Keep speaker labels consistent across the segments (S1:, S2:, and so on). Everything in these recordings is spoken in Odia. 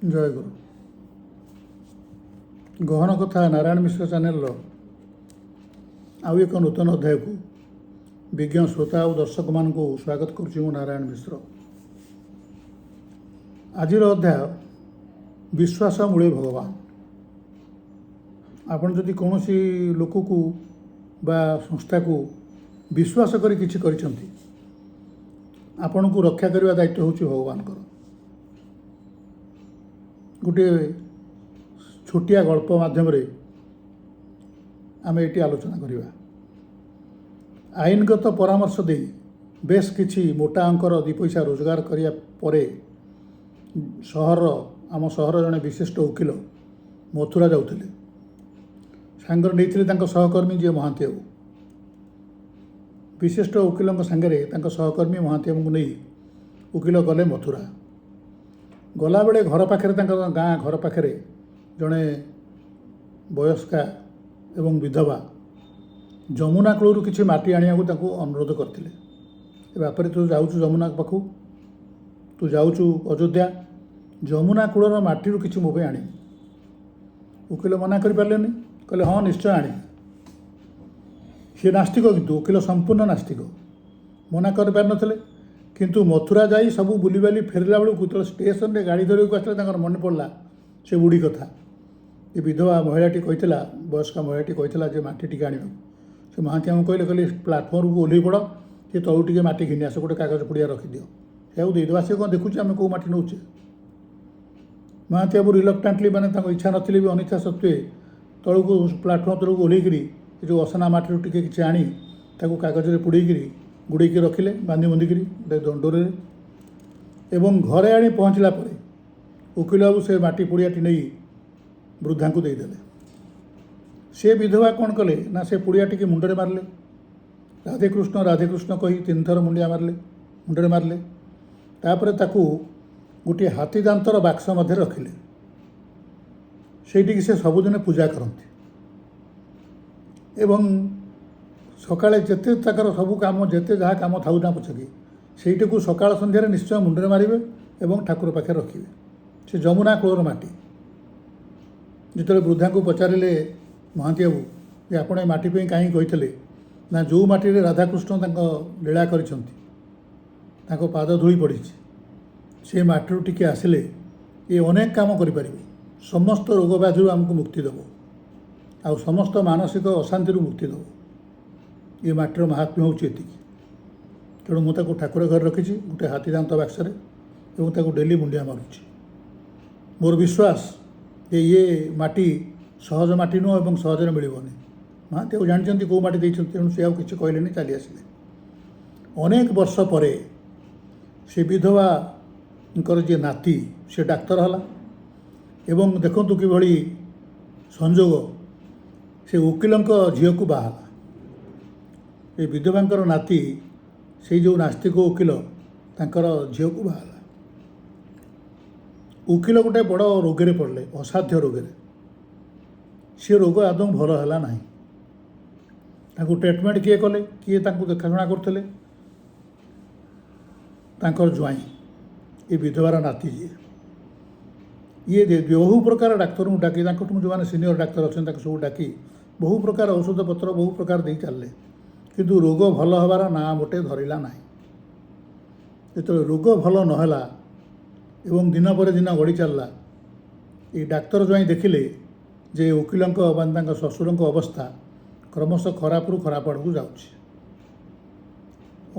S1: ଜୟ ଗୁରୁ। ଗହନ କଥା ନାରାୟଣ ମିଶ୍ର ଚ୍ୟାନେଲର ଆଉ ଏକ ନୂତନ ଅଧ୍ୟାୟକୁ ବିଜ୍ଞ ଶ୍ରୋତା ଆଉ ଦର୍ଶକମାନଙ୍କୁ ସ୍ୱାଗତ କରୁଛି ମୁଁ ନାରାୟଣ ମିଶ୍ର। ଆଜିର ଅଧ୍ୟାୟ ବିଶ୍ୱାସ ମୂଳେ ଭଗବାନ। ଆପଣ ଯଦି କୌଣସି ଲୋକକୁ ବା ସଂସ୍ଥାକୁ ବିଶ୍ୱାସ କରି କିଛି କରିଛନ୍ତି, ଆପଣଙ୍କୁ ରକ୍ଷା କରିବା ଦାୟିତ୍ୱ ହେଉଛି ଭଗବାନଙ୍କର। ଗୋଟିଏ ଛୋଟିଆ ଗଳ୍ପ ମାଧ୍ୟମରେ ଆମେ ଏଠି ଆଲୋଚନା କରିବା। ଆଇନଗତ ପରାମର୍ଶ ଦେଇ ବେଶ କିଛି ମୋଟା ଅଙ୍କର ଦୁଇ ପଇସା ରୋଜଗାର କରିବା ପରେ ଆମ ସହର ଜଣେ ବିଶିଷ୍ଟ ଓକିଲ ମଥୁରା ଯାଉଥିଲେ। ସାଙ୍ଗରେ ନେଇଥିଲେ ତାଙ୍କ ସହକର୍ମୀ ଯିଏ ମହାନ୍ତି ବାବୁ। ବିଶିଷ୍ଟ ଓକିଲଙ୍କ ସାଙ୍ଗରେ ତାଙ୍କ ସହକର୍ମୀ ମହାନ୍ତି ବାବୁଙ୍କୁ ନେଇ ଓକିଲ ଗଲେ ମଥୁରା। ଗଲାବେଳେ ଘର ପାଖରେ ତାଙ୍କ ଗାଁ ଘର ପାଖରେ ଜଣେ ବୟସ୍କା ଏବଂ ବିଧବା ଯମୁନା କୂଳରୁ କିଛି ମାଟି ଆଣିବାକୁ ତାଙ୍କୁ ଅନୁରୋଧ କରିଥିଲେ। ଏ ବାପରେ, ତୁ ଯାଉଛୁ ଯମୁନା ପାଖକୁ, ତୁ ଯାଉଛୁ ଅଯୋଧ୍ୟା, ଯମୁନା କୂଳର ମାଟିରୁ କିଛି ମୋ ପାଇଁ ଆଣିବୁ। ଓକିଲ ମନା କରିପାରିଲେନି, କହିଲେ ହଁ ନିଶ୍ଚୟ ଆଣିବି। ସିଏ ନାସ୍ତିକ, କିନ୍ତୁ ଓକିଲ ସମ୍ପୂର୍ଣ୍ଣ ନାସ୍ତିକ, ମନା କରିପାରିନଥିଲେ। କିନ୍ତୁ ମଥୁରା ଯାଇ ସବୁ ବୁଲିବାଲି ଫେରିଲା ବେଳକୁ ଯେତେବେଳେ ଷ୍ଟେସନରେ ଗାଡ଼ି ଧରିବାକୁ ଆସିଲେ, ତାଙ୍କର ମନେ ପଡ଼ିଲା ସେ ବୁଢ଼ୀ କଥା। ଏ ବିଧବା ମହିଳାଟି କହିଥିଲା, ବୟସ୍କ ମହିଳାଟି କହିଥିଲା ଯେ ମାଟି ଟିକେ ଆଣିବାକୁ। ସେ ମହାନ୍ତି ବାବୁ କହିଲେ ପ୍ଲାଟଫର୍ମକୁ ଓହ୍ଲେଇ ପଡ଼, ସେ ତଳୁ ଟିକେ ମାଟି ଘିନି ଆସ, ଗୋଟେ କାଗଜ ପୁଡ଼ିଆ ରଖିଦିଅ, ସେଆକୁ ଦେଇଦେବା। ସେ କ'ଣ ଦେଖୁଛି ଆମେ କେଉଁ ମାଟି ନେଉଛେ। ମହାନ୍ତି ବାବୁ ରିଲକ୍ଟାଣ୍ଟଲି, ମାନେ ତାଙ୍କ ଇଚ୍ଛା ନଥିଲେ ବି ଅନିଚ୍ଛା ସତ୍ତ୍ୱେ ତଳକୁ ପ୍ଲାଟଫର୍ମ ତଳକୁ ଓହ୍ଲେଇକିରି ଏ ଯେଉଁ ଅସନା ମାଟିରୁ ଟିକେ କିଛି ଆଣି ତାକୁ କାଗଜରେ ପୁଡ଼େଇକିରି ଗୁଡ଼େଇକି ରଖିଲେ, ବାନ୍ଧି ବୁନ୍ଧିକିରି ଦଣ୍ଡରେ। ଏବଂ ଘରେ ଆଣି ପହଞ୍ଚିଲା ପରେ ଓକିଲ ବାବୁ ସେ ମାଟି ପୁଡ଼ିଆଟି ନେଇ ବୃଦ୍ଧାଙ୍କୁ ଦେଇଦେଲେ। ସେ ବିଧବା କ'ଣ କଲେ ନା, ସେ ପୁଡ଼ିଆଟିକି ମୁଣ୍ଡରେ ମାରିଲେ, ରାଧେକୃଷ୍ଣ ରାଧେକୃଷ୍ଣ କହି 3 ଥର ମୁଣ୍ଡରେ ମାରିଲେ। ତାପରେ ତାକୁ ଗୋଟିଏ ହାତୀ ଦାନ୍ତର ବାକ୍ସ ମଧ୍ୟରେ ରଖିଲେ। ସେଇଠିକି ସେ ସବୁଦିନ ପୂଜା କରନ୍ତି ଏବଂ ସକାଳେ ଯେତେ ତାଙ୍କର ସବୁ କାମ, ଯେତେ ଯାହା କାମ ଥାଉ ନା ପଛକେ, ସେଇଟାକୁ ସକାଳ ସନ୍ଧ୍ୟାରେ ନିଶ୍ଚୟ ମୁଣ୍ଡରେ ମାରିବେ ଏବଂ ଠାକୁର ପାଖରେ ରଖିବେ। ସେ ଯମୁନା କୂଳର ମାଟି। ଯେତେବେଳେ ବୃଦ୍ଧାଙ୍କୁ ପଚାରିଲେ ମହାନ୍ତି ବାବୁ ଯେ ଆପଣ ଏ ମାଟି ପାଇଁ କାହିଁକି କହିଥିଲେ, ନା ଯେଉଁ ମାଟିରେ ରାଧାକୃଷ୍ଣ ତାଙ୍କ ଲୀଳା କରିଛନ୍ତି, ତାଙ୍କ ପାଦ ଧୂଳି ପଡ଼ିଛି, ସେ ମାଟିରୁ ଟିକେ ଆସିଲେ ଏ ଅନେକ କାମ କରିପାରିବ, ସମସ୍ତ ରୋଗ ବ୍ୟାଧିରୁ ଆମକୁ ମୁକ୍ତି ଦେବ, ଆଉ ସମସ୍ତ ମାନସିକ ଅଶାନ୍ତିରୁ ମୁକ୍ତି ଦେବ। ଏ ମାଟିର ମାହାତ୍ମ୍ୟ ହେଉଛି ଏତିକି। ତେଣୁ ମୁଁ ତାକୁ ଠାକୁର ଘରେ ରଖିଛି ଗୋଟେ ହାତୀ ଦାନ୍ତ ବାକ୍ସରେ ଏବଂ ତାକୁ ଡେଲି ମୁଣ୍ଡିଆ ମାରୁଛି। ମୋର ବିଶ୍ୱାସ ଯେ ଇଏ ମାଟି ସହଜ ମାଟି ନୁହଁ ଏବଂ ସହଜରେ ମିଳିବନି। ମହାନ୍ତି ବାବୁ ଜାଣିଛନ୍ତି କେଉଁ ମାଟି ଦେଇଛନ୍ତି, ତେଣୁ ସେ ଆଉ କିଛି କହିଲେନି, ଚାଲି ଆସିଲେ। ଅନେକ ବର୍ଷ ପରେ ସେ ବିଧବାଙ୍କର ଯିଏ ନାତି, ସେ ଡାକ୍ତର ହେଲା ଏବଂ ଦେଖନ୍ତୁ କିଭଳି ସଂଯୋଗ, ସେ ଓକିଲଙ୍କ ଝିଅକୁ ବାହା ହେଲା। ଏ ବିଧବାଙ୍କର ନାତି ସେଇ ଯେଉଁ ନାସ୍ତିକ ଓକିଲ, ତାଙ୍କର ଝିଅକୁ ବାହା ହେଲା। ଓକିଲ ଗୋଟେ ବଡ଼ ରୋଗରେ ପଡ଼ିଲେ, ଅସାଧ୍ୟ ରୋଗରେ। ସେ ରୋଗ ଆଦୌ ଭଲ ହେଲା ନାହିଁ। ତାଙ୍କୁ ଟ୍ରିଟମେଣ୍ଟ କିଏ କଲେ, କିଏ ତାଙ୍କୁ ଦେଖାଶୁଣା କରୁଥିଲେ? ତାଙ୍କର ଜ୍ୱାଇଁ, ଏ ବିଧବାର ନାତି ଯିଏ। ଇଏ ବହୁ ପ୍ରକାର ଡାକ୍ତରଙ୍କୁ ଡାକି, ତାଙ୍କଠୁ ଯେଉଁମାନେ ସିନିୟର ଡାକ୍ତର ଅଛନ୍ତି ତାଙ୍କୁ ସବୁ ଡାକି ବହୁ ପ୍ରକାର ଔଷଧପତ୍ର ବହୁ ପ୍ରକାର ଦେଇ ଚାଲିଲେ, କିନ୍ତୁ ରୋଗ ଭଲ ହେବାର ନାଁ ମୋଟେ ଧରିଲା ନାହିଁ। ଯେତେବେଳେ ରୋଗ ଭଲ ନହେଲା ଏବଂ ଦିନ ପରେ ଦିନ ଗଡ଼ି ଚାଲିଲା, ଏଇ ଡାକ୍ତର ଜ୍ୱାଇଁ ଦେଖିଲେ ଯେ ଓକିଲଙ୍କ ବା ତାଙ୍କ ଶ୍ୱଶୁରଙ୍କ ଅବସ୍ଥା କ୍ରମଶଃ ଖରାପରୁ ଖରାପ ଆଡ଼କୁ ଯାଉଛି।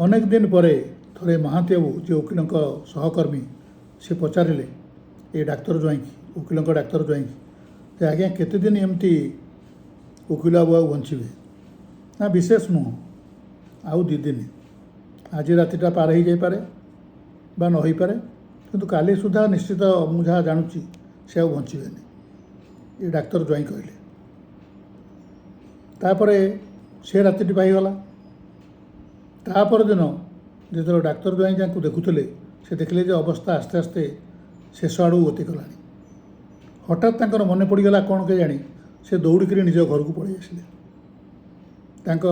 S1: ଅନେକ ଦିନ ପରେ ଥରେ ମହାନ୍ତି ବାବୁ, ଯେ ଓକିଲଙ୍କ ସହକର୍ମୀ, ସେ ପଚାରିଲେ ଏ ଡାକ୍ତର ଜ୍ୱାଇଁକି, ଓକିଲଙ୍କ ଡାକ୍ତର ଜ୍ୱାଇଁକି, ଯେ ଆଜ୍ଞା କେତେ ଦିନ ଏମିତି ଓକିଲ ବାବୁ ଆଉ ବଞ୍ଚିବେ? ନା ବିଶେଷ ନୁହଁ, ଆଉ 2 ଦିନ। ଆଜି ରାତିଟା ପାର ହେଇଯାଇପାରେ ବା ନ ହେଇପାରେ, କିନ୍ତୁ କାଲି ସୁଦ୍ଧା ନିଶ୍ଚିତ ମୁଁ ଯାହା ଜାଣୁଛି ସେ ଆଉ ବଞ୍ଚିବେନି, ଏ ଡାକ୍ତର ଜ୍ୱାଇଁ କହିଲେ। ତାପରେ ସେ ରାତିଟି ପାଇଗଲା। ତାପର ଦିନ ଯେତେବେଳେ ଡାକ୍ତର ଜ୍ୱାଇଁ ଯାଙ୍କୁ ଦେଖୁଥିଲେ, ସେ ଦେଖିଲେ ଯେ ଅବସ୍ଥା ଆସ୍ତେ ଆସ୍ତେ ଶେଷ ଆଡ଼କୁ ଗତି କଲାଣି। ହଠାତ୍ ତାଙ୍କର ମନେ ପଡ଼ିଗଲା କ'ଣ କେଜାଣି, ସେ ଦୌଡ଼ିକିରି ନିଜ ଘରକୁ ପଳାଇ ଆସିଲେ। ତାଙ୍କ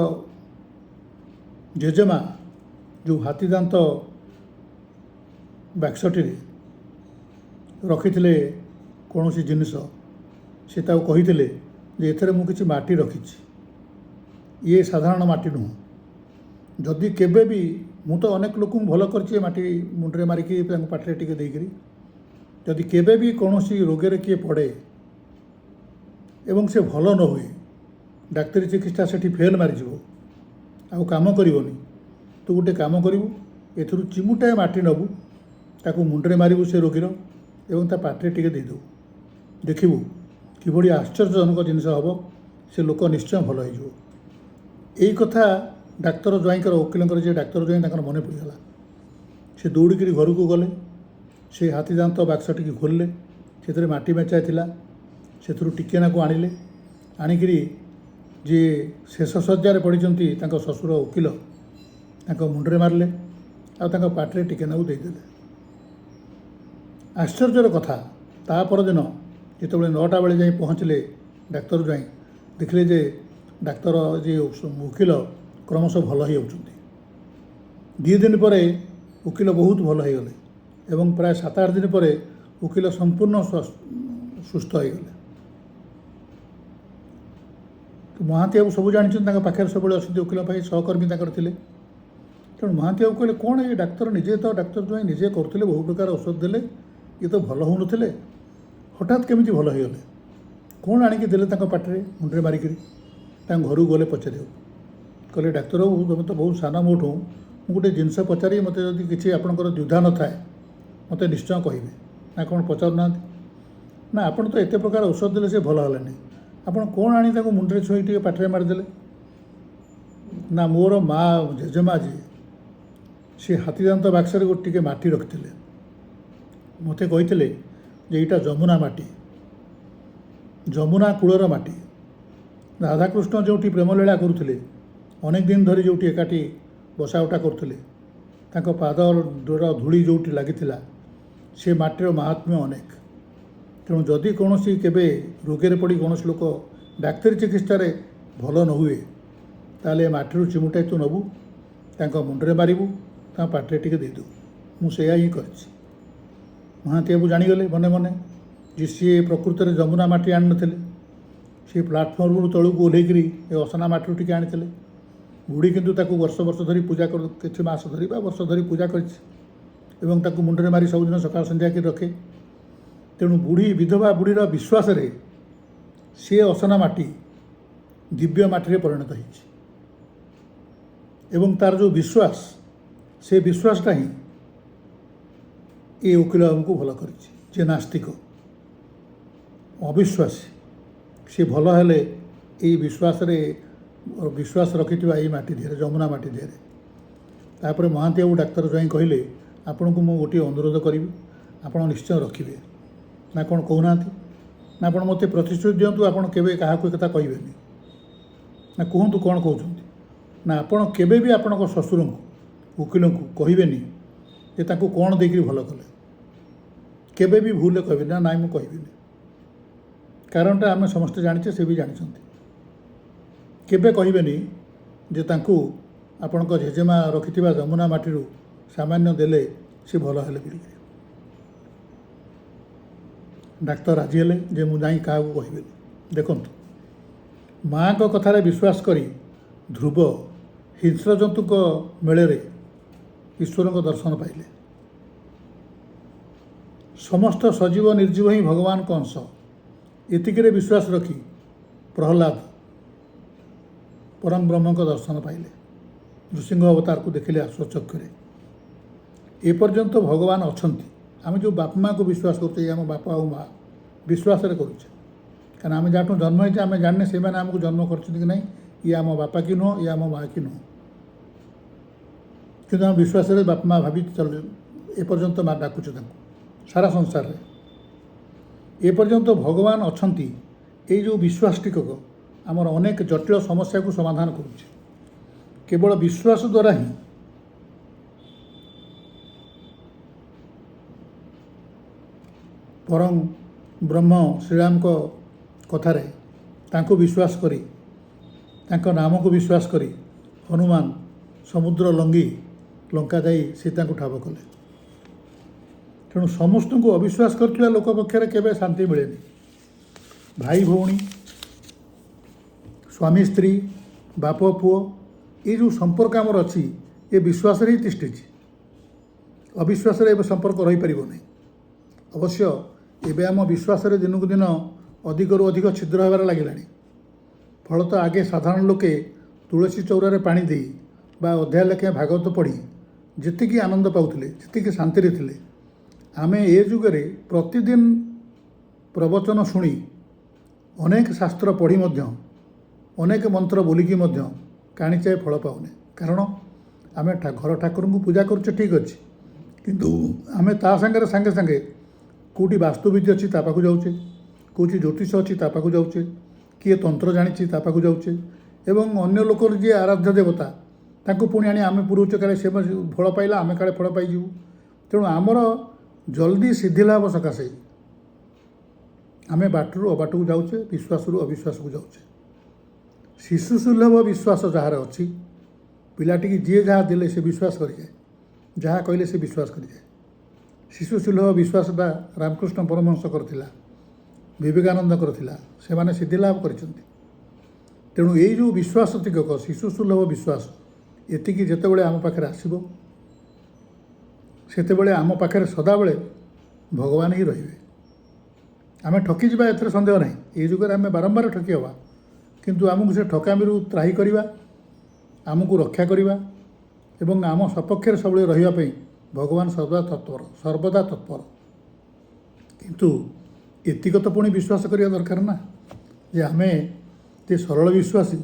S1: ଜେଜେମା ଯେଉଁ ହାତୀଦାନ୍ତ ବାକ୍ସଟିରେ ରଖିଥିଲେ କୌଣସି ଜିନିଷ, ସେ ତାକୁ କହିଥିଲେ ଯେ ଏଥିରେ ମୁଁ କିଛି ମାଟି ରଖିଛି, ଇଏ ସାଧାରଣ ମାଟି ନୁହଁ। ଯଦି କେବେ ବି, ମୁଁ ତ ଅନେକ ଲୋକଙ୍କୁ ଭଲ କରିଛି ଏ ମାଟି ମୁଣ୍ଡରେ ମାରିକି ତାଙ୍କ ପାଟିରେ ଟିକେ ଦେଇକରି, ଯଦି କେବେ ବି କୌଣସି ରୋଗରେ କିଏ ପଡ଼େ ଏବଂ ସେ ଭଲ ନ ହୁଏ, ଡାକ୍ତରୀ ଚିକିତ୍ସା ସେଠି ଫେଲ୍ ମାରିଯିବ, ଆଉ କାମ କରିବନି, ତୁ ଗୋଟେ କାମ କରିବୁ, ଏଥିରୁ ଚିମୁଟାଏ ମାଟି ନେବୁ, ତାକୁ ମୁଣ୍ଡରେ ମାରିବୁ ସେ ରୋଗୀର ଏବଂ ତା ପାଟିରେ ଟିକେ ଦେଇଦେବୁ, ଦେଖିବୁ କିଭଳି ଆଶ୍ଚର୍ଯ୍ୟଜନକ ଜିନିଷ ହେବ, ସେ ଲୋକ ନିଶ୍ଚୟ ଭଲ ହେଇଯିବ। ଏଇ କଥା ଡାକ୍ତର ଜ୍ୱାଇଁଙ୍କର, ଓକିଲଙ୍କର ଯିଏ ଡାକ୍ତର ଜ୍ୱାଇଁ, ତାଙ୍କର ମନେ ପଡ଼ିଗଲା। ସେ ଦୌଡ଼ିକିରି ଘରକୁ ଗଲେ, ସେ ହାତୀଦାନ୍ତ ବାକ୍ସଟିକି ଖୋଲିଲେ, ସେଥିରେ ମାଟି ମେଞ୍ଚାଏ ଥିଲା, ସେଥିରୁ ଟିକେ ନାକୁ ଆଣିଲେ, ଆଣିକିରି ଯିଏ ଶେଷ ଶଯ୍ୟାରେ ପଡ଼ିଛନ୍ତି ତାଙ୍କ ଶ୍ୱଶୁର ଓକିଲ, ତାଙ୍କ ମୁଣ୍ଡରେ ମାରିଲେ, ଆଉ ତାଙ୍କ ପାଟିରେ ଟିକେ ନାକୁ ଦେଇଦେଲେ। ଆଶ୍ଚର୍ଯ୍ୟର କଥା, ତା ପରଦିନ ଯେତେବେଳେ 9ଟା ବେଳେ ଯାଇ ପହଞ୍ଚିଲେ ଡାକ୍ତର ଜ୍ୱାଇଁ, ଦେଖିଲେ ଯେ ଡାକ୍ତର ଯିଏ ଓକିଲ କ୍ରମଶଃ ଭଲ ହେଇଯାଉଛନ୍ତି। 2 ଦିନ ପରେ ଓକିଲ ବହୁତ ଭଲ ହେଇଗଲେ ଏବଂ ପ୍ରାୟ 7-8 ଦିନ ପରେ ଓକିଲ ସମ୍ପୂର୍ଣ୍ଣ ସୁସ୍ଥ ହେଇଗଲେ। ମହାନ୍ତି ବାବୁ ସବୁ ଜାଣିଛନ୍ତି, ତାଙ୍କ ପାଖରେ ସବୁବେଳେ ଅଛନ୍ତି, ଓକିଲ ପାଇଁ ସହକର୍ମୀ ତାଙ୍କର ଥିଲେ। ତେଣୁ ମହାନ୍ତି ବାବୁ କହିଲେ, କ'ଣ ଏ ଡାକ୍ତର ନିଜେ ତ, ଡାକ୍ତର ଜ୍ୱାଇଁ ନିଜେ କରୁଥିଲେ, ବହୁ ପ୍ରକାର ଔଷଧ ଦେଲେ, ଇଏ ତ ଭଲ ହେଉନଥିଲେ, ହଠାତ୍ କେମିତି ଭଲ ହେଇଗଲେ? କ'ଣ ଆଣିକି ଦେଲେ ତାଙ୍କ ପାଟିରେ ମୁଣ୍ଡରେ ମାରିକିରି? ତାଙ୍କ ଘରକୁ ଗଲେ ପଚାରିବାକୁ, କହିଲେ ଡାକ୍ତର ବାବୁ, ତୁମେ ତ ବହୁତ ସାନ ମୋଠୁ, ମୁଁ ଗୋଟେ ଜିନିଷ ପଚାରି, ମୋତେ ଯଦି କିଛି ଆପଣଙ୍କର ଦ୍ୱିଧା ନଥାଏ ମୋତେ ନିଶ୍ଚୟ କହିବେ। ନା କ'ଣ ପଚାରୁନାହାନ୍ତି? ନା ଆପଣ ତ ଏତେ ପ୍ରକାର ଔଷଧ ଦେଲେ, ସେ ଭଲ ହେଲେନି, ଆପଣ କ'ଣ ଆଣି ତାକୁ ମୁଣ୍ଡରେ ଛୁଇଁ ଟିକେ ପାଟିରେ ମାରିଦେଲେ? ନା ମୋର ମା ଜେଜେମା ଯିଏ, ସେ ହାତୀଦାନ୍ତ ବାକ୍ସରେ ଟିକେ ମାଟି ରଖିଥିଲେ, ମୋତେ କହିଥିଲେ ଯେ ଏଇଟା ଯମୁନା ମାଟି, ଯମୁନା କୂଳର ମାଟି। ରାଧାକୃଷ୍ଣ ଯେଉଁଠି ପ୍ରେମଲୀଳା କରୁଥିଲେ, ଅନେକ ଦିନ ଧରି ଯେଉଁଠି ଏକାଠି ବସା ଉଠା କରୁଥିଲେ, ତାଙ୍କ ପାଦର ଧୂଳି ଯେଉଁଠି ଲାଗିଥିଲା, ସେ ମାଟିର ମାହାତ୍ମ୍ୟ ଅନେକ। ତେଣୁ ଯଦି କୌଣସି କେବେ ରୋଗରେ ପଡ଼ି କୌଣସି ଲୋକ ଡାକ୍ତରୀ ଚିକିତ୍ସାରେ ଭଲ ନ ହୁଏ, ତାହେଲେ ଏ ମାଟିରୁ ଚିମୁଟାଏ ତୁ ନେବୁ, ତାଙ୍କ ମୁଣ୍ଡରେ ମାରିବୁ, ତାଙ୍କ ପାଟିରେ ଟିକେ ଦେଇଦେବୁ। ମୁଁ ସେଇଆ ହିଁ କରିଛି। ମହାନ୍ତି ବାବୁ ଜାଣିଗଲେ ମନେ ମନେ ଯେ ସିଏ ପ୍ରକୃତରେ ଯମୁନା ମାଟି ଆଣିନଥିଲେ, ସେ ପ୍ଲାଟଫର୍ମରୁ ତଳକୁ ଓହ୍ଲେଇକରି ଏ ଅସନା ମାଟିରୁ ଟିକେ ଆଣିଥିଲେ। ବୁଢ଼ୀ କିନ୍ତୁ ତାକୁ ବର୍ଷ ବର୍ଷ ଧରି ପୂଜା କିଛି ମାସ ଧରି ବା ବର୍ଷ ଧରି ପୂଜା କରିଛି ଏବଂ ତାକୁ ମୁଣ୍ଡରେ ମାରି ସବୁଦିନ ସକାଳ ସନ୍ଧ୍ୟା କରି ରଖେ। ତେଣୁ ବୁଢ଼ୀ, ବିଧବା ବୁଢ଼ୀର ବିଶ୍ୱାସରେ ସେ ଅସନା ମାଟି ଦିବ୍ୟ ମାଟିରେ ପରିଣତ ହେଇଛି ଏବଂ ତାର ଯେଉଁ ବିଶ୍ୱାସ, ସେ ବିଶ୍ୱାସଟା ହିଁ ଏ ଓକିଲ ବାବୁଙ୍କୁ ଭଲ କରିଛି। ଯେ ନାସ୍ତିକ, ଅବିଶ୍ୱାସୀ, ସେ ଭଲ ହେଲେ ଏଇ ବିଶ୍ୱାସ ରଖିଥିବା ଏଇ ମାଟି ଦେହରେ, ଯମୁନା ମାଟି ଦେହରେ। ତାପରେ ମହାନ୍ତି ବାବୁ ଡାକ୍ତର ଜ୍ୱାଇଁ କହିଲେ, ଆପଣଙ୍କୁ ମୁଁ ଗୋଟିଏ ଅନୁରୋଧ କରିବି, ଆପଣ ନିଶ୍ଚୟ ରଖିବେ। ନା କ'ଣ କହୁନାହାନ୍ତି? ନା ଆପଣ ମୋତେ ପ୍ରତିଶ୍ରୁତି ଦିଅନ୍ତୁ, ଆପଣ କେବେ କାହାକୁ ଏ କଥା କହିବେନି। ନା କୁହନ୍ତୁ କ'ଣ କହୁଛନ୍ତି? ନା ଆପଣ କେବେ ବି ଆପଣଙ୍କ ଶ୍ୱଶୁରଙ୍କୁ, ଓକିଲଙ୍କୁ କହିବେନି ଯେ ତାଙ୍କୁ କ'ଣ ଦେଇକରି ଭଲ କଲେ, କେବେ ବି ଭୁଲରେ କହିବେନି। ନା ନାଇଁ, ମୁଁ କହିବିନି। କାରଣଟା ଆମେ ସମସ୍ତେ ଜାଣିଛେ, ସେ ବି ଜାଣିଛନ୍ତି। କେବେ କହିବେନି ଯେ ତାଙ୍କୁ ଆପଣଙ୍କ ଜେଜେମା ରଖିଥିବା ଯମୁନା ମାଟିରୁ ସାମାନ୍ୟ ଦେଲେ ସେ ଭଲ ହେଲେ ବୋଲିକରି। ଡାକ୍ତର ରାଜି ହେଲେ ଯେ ମୁଁ ଯାଇ କାହାକୁ କହିବିନି। ଦେଖନ୍ତୁ, ମାଆଙ୍କ କଥାରେ ବିଶ୍ୱାସ କରି ଧ୍ରୁବ ହିଂସ୍ରଜନ୍ତୁଙ୍କ ମେଳରେ ଈଶ୍ୱରଙ୍କ ଦର୍ଶନ ପାଇଲେ। ସମସ୍ତ ସଜୀବ ନିର୍ଜୀବ ହିଁ ଭଗବାନଙ୍କ ଅଂଶ, ଏତିକିରେ ବିଶ୍ୱାସ ରଖି ପ୍ରହ୍ଲାଦ ପରମ ବ୍ରହ୍ମଙ୍କ ଦର୍ଶନ ପାଇଲେ। ନୃସିଂହ ଅବତାରକୁ ଦେଖିଲେ ସ୍ୱଚକ୍ଷୁରେ। ଏପର୍ଯ୍ୟନ୍ତ ଭଗବାନ ଅଛନ୍ତି। ଆମେ ଯେଉଁ ବାପା ମାଆଙ୍କୁ ବିଶ୍ୱାସ କରୁଛେ, ଆମ ବାପା ଆଉ ମା ବିଶ୍ୱାସରେ କରୁଛେ, କାରଣ ଆମେ ଯାହାଠୁ ଜନ୍ମ ହେଇଛେ ଆମେ ଜାଣିନେ ସେମାନେ ଆମକୁ ଜନ୍ମ କରିଛନ୍ତି କି ନାହିଁ, ଇଏ ଆମ ବାପା କି ନୁହଁ, ଇଏ ଆମ ମା କି ନୁହଁ, କିନ୍ତୁ ଆମେ ବିଶ୍ୱାସରେ ବାପା ମା ଭାବି ଏପର୍ଯ୍ୟନ୍ତ ମା ଡାକୁଛେ ତାଙ୍କୁ ସାରା ସଂସାରରେ। ଏପର୍ଯ୍ୟନ୍ତ ଭଗବାନ ଅଛନ୍ତି, ଏଇ ଯେଉଁ ବିଶ୍ୱାସ ଟିକକ ଆମର ଅନେକ ଜଟିଳ ସମସ୍ୟାକୁ ସମାଧାନ କରୁଛି। କେବଳ ବିଶ୍ୱାସ ଦ୍ୱାରା ହିଁ ପରମ ବ୍ରହ୍ମ ଶ୍ରୀରାମଙ୍କ କଥାରେ ତାଙ୍କୁ ବିଶ୍ୱାସ କରି, ତାଙ୍କ ନାମକୁ ବିଶ୍ୱାସ କରି ହନୁମାନ ସମୁଦ୍ର ଲଙ୍ଘି ଲଙ୍କା ଯାଇ ସୀତାଙ୍କୁ ଠାବ କଲେ। ତେଣୁ ସମସ୍ତଙ୍କୁ ଅବିଶ୍ୱାସ କରୁଥିବା ଲୋକ ପକ୍ଷରେ କେବେ ଶାନ୍ତି ମିଳେନି। ଭାଇ ଭଉଣୀ, ସ୍ୱାମୀ ସ୍ତ୍ରୀ, ବାପ ପୁଅ, ଏ ଯେଉଁ ସମ୍ପର୍କ ଆମର ଅଛି ଏ ବିଶ୍ୱାସରେ ହିଁ ତିଷ୍ଠିଛି। ଅବିଶ୍ୱାସରେ ଏବେ ସମ୍ପର୍କ ରହିପାରିବ ନାହିଁ। ଅବଶ୍ୟ ଏବେ ଆମ ବିଶ୍ୱାସରେ ଦିନକୁ ଦିନ ଅଧିକରୁ ଅଧିକ ଛିଦ୍ର ହେବାରେ ଲାଗିଲାଣି। ଫଳତଃ ଆଗେ ସାଧାରଣ ଲୋକେ ତୁଳସୀ ଚଉରାରେ ପାଣି ଦେଇ ବା ଅଧ୍ୟାୟ ଲେଖାଏଁ ଭାଗବତ ପଢ଼ି ଯେତିକି ଆନନ୍ଦ ପାଉଥିଲେ, ଯେତିକି ଶାନ୍ତିରେ ଥିଲେ, ଆମେ ଏ ଯୁଗରେ ପ୍ରତିଦିନ ପ୍ରବଚନ ଶୁଣି ଅନେକ ଶାସ୍ତ୍ର ପଢ଼ି ମଧ୍ୟ ଅନେକ ମନ୍ତ୍ର ବୋଲିକି ମଧ୍ୟ କାଣିଚାଏ ଫଳ ପାଉନେ। କାରଣ ଆମେ ଘର ଠାକୁରଙ୍କୁ ପୂଜା କରୁଛେ ଠିକ୍ ଅଛି, କିନ୍ତୁ ଆମେ ତା ସାଙ୍ଗେ ସାଙ୍ଗେ କେଉଁଠି ବାସ୍ତୁବିଦ୍ୟା ଅଛି ତା ପାଖକୁ ଯାଉଛେ, କେଉଁଠି ଜ୍ୟୋତିଷ ଅଛି ତା ପାଖକୁ ଯାଉଛେ, କିଏ ତନ୍ତ୍ର ଜାଣିଛି ତା ପାଖକୁ ଯାଉଛେ, ଏବଂ ଅନ୍ୟ ଲୋକର ଯିଏ ଆରାଧ୍ୟ ଦେବତା ତାଙ୍କୁ ପୁଣି ଆଣି ଆମେ ପୁରଉଛେ, କାଳେ ସେ ଫଳ ପାଇଲା ଆମେ କାଳେ ଫଳ ପାଇଯିବୁ। ତେଣୁ ଆମର ଜଲ୍ଦି ସିଦ୍ଧି ଲାଭ ସକାଶେ ଆମେ ବାଟରୁ ଅବାଟକୁ ଯାଉଛେ, ବିଶ୍ୱାସରୁ ଅବିଶ୍ୱାସକୁ ଯାଉଛେ। ଶିଶୁ ସୁଲଭ ବିଶ୍ୱାସ ଯାହାର ଅଛି, ପିଲାଟିକି ଯିଏ ଯାହା ଦେଲେ ସେ ବିଶ୍ୱାସ କରିଯାଏ, ଯାହା କହିଲେ ସେ ବିଶ୍ୱାସ କରିଯାଏ। ଶିଶୁ ସୁଲଭ ବିଶ୍ୱାସଟା ରାମକୃଷ୍ଣ ପରମହଂସଙ୍କର ଥିଲା, ବିବେକାନନ୍ଦଙ୍କର ଥିଲା, ସେମାନେ ସିଦ୍ଧି ଲାଭ କରିଛନ୍ତି। ତେଣୁ ଏଇ ଯେଉଁ ବିଶ୍ୱାସ ତିକକ ଶିଶୁ ସୁଲଭ ବିଶ୍ୱାସ, ଏତିକି ଯେତେବେଳେ ଆମ ପାଖରେ ଆସିବ ସେତେବେଳେ ଆମ ପାଖରେ ସଦାବେଳେ ଭଗବାନ ହିଁ ରହିବେ। ଆମେ ଠକିଯିବା, ଏଥିରେ ସନ୍ଦେହ ନାହିଁ। ଏଇ ଯୁଗରେ ଆମେ ବାରମ୍ବାର ଠକି ହେବା, କିନ୍ତୁ ଆମକୁ ସେ ଠକାମିରୁ ତ୍ରାହି କରିବା, ଆମକୁ ରକ୍ଷା କରିବା ଏବଂ ଆମ ସପକ୍ଷରେ ସବୁବେଳେ ରହିବା ପାଇଁ ଭଗବାନ ସର୍ବଦା ତତ୍ପର। କିନ୍ତୁ ଏତିକ ତ ପୁଣି ବିଶ୍ୱାସ କରିବା ଦରକାର ନା ଯେ ଆମେ ଯେ ସରଳ ବିଶ୍ୱାସୀ,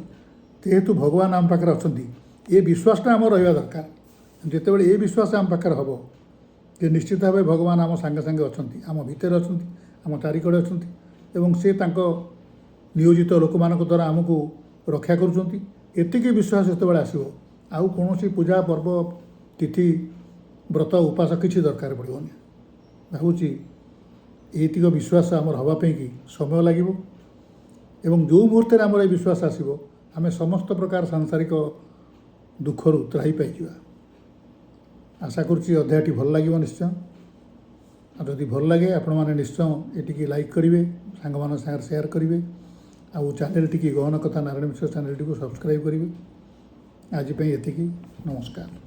S1: ଯେହେତୁ ଭଗବାନ ଆମ ପାଖରେ ଅଛନ୍ତି, ଏ ବିଶ୍ୱାସଟା ଆମର ରହିବା ଦରକାର। ଯେତେବେଳେ ଏ ବିଶ୍ୱାସ ଆମ ପାଖରେ ହେବ ଯେ ନିଶ୍ଚିତ ଭାବେ ଭଗବାନ ଆମ ସାଙ୍ଗେ ସାଙ୍ଗେ ଅଛନ୍ତି, ଆମ ଭିତରେ ଅଛନ୍ତି, ଆମ ଚାରିକଡ଼େ ଅଛନ୍ତି ଏବଂ ସେ ତାଙ୍କ ନିୟୋଜିତ ଲୋକମାନଙ୍କ ଦ୍ୱାରା ଆମକୁ ରକ୍ଷା କରୁଛନ୍ତି, ଏତିକି ବିଶ୍ୱାସ ଯେତେବେଳେ ଆସିବ ଆଉ କୌଣସି ପୂଜା ପର୍ବ ତିଥି ବ୍ରତ ଉପାସ କିଛି ଦରକାର ପଡ଼ିବନି। ଭାବୁଛି ଏଇତିକ ବିଶ୍ୱାସ ଆମର ହେବା ପାଇଁକି ସମୟ ଲାଗିବ ଏବଂ ଯେଉଁ ମୁହୂର୍ତ୍ତରେ ଆମର ଏ ବିଶ୍ୱାସ ଆସିବ ଆମେ ସମସ୍ତ ପ୍ରକାର ସାଂସାରିକ ଦୁଃଖରୁ ତ୍ରାହି ପାଇଯିବା। ଆଶା କରୁଛି ଅଧ୍ୟାୟଟି ଭଲ ଲାଗିବ ନିଶ୍ଚୟ। ଆଉ ଯଦି ଭଲ ଲାଗେ ଆପଣମାନେ ନିଶ୍ଚୟ ଏଟିକି ଲାଇକ୍ କରିବେ, ସାଙ୍ଗମାନଙ୍କ ସାଙ୍ଗରେ ସେୟାର କରିବେ, ଆଉ ଚ୍ୟାନେଲଟିକି ଗହନ କଥା ନାରାୟଣ ମିଶ୍ର ଚ୍ୟାନେଲଟିକୁ ସବସ୍କ୍ରାଇବ୍ କରିବେ। ଆଜି ପାଇଁ ଏତିକି, ନମସ୍କାର।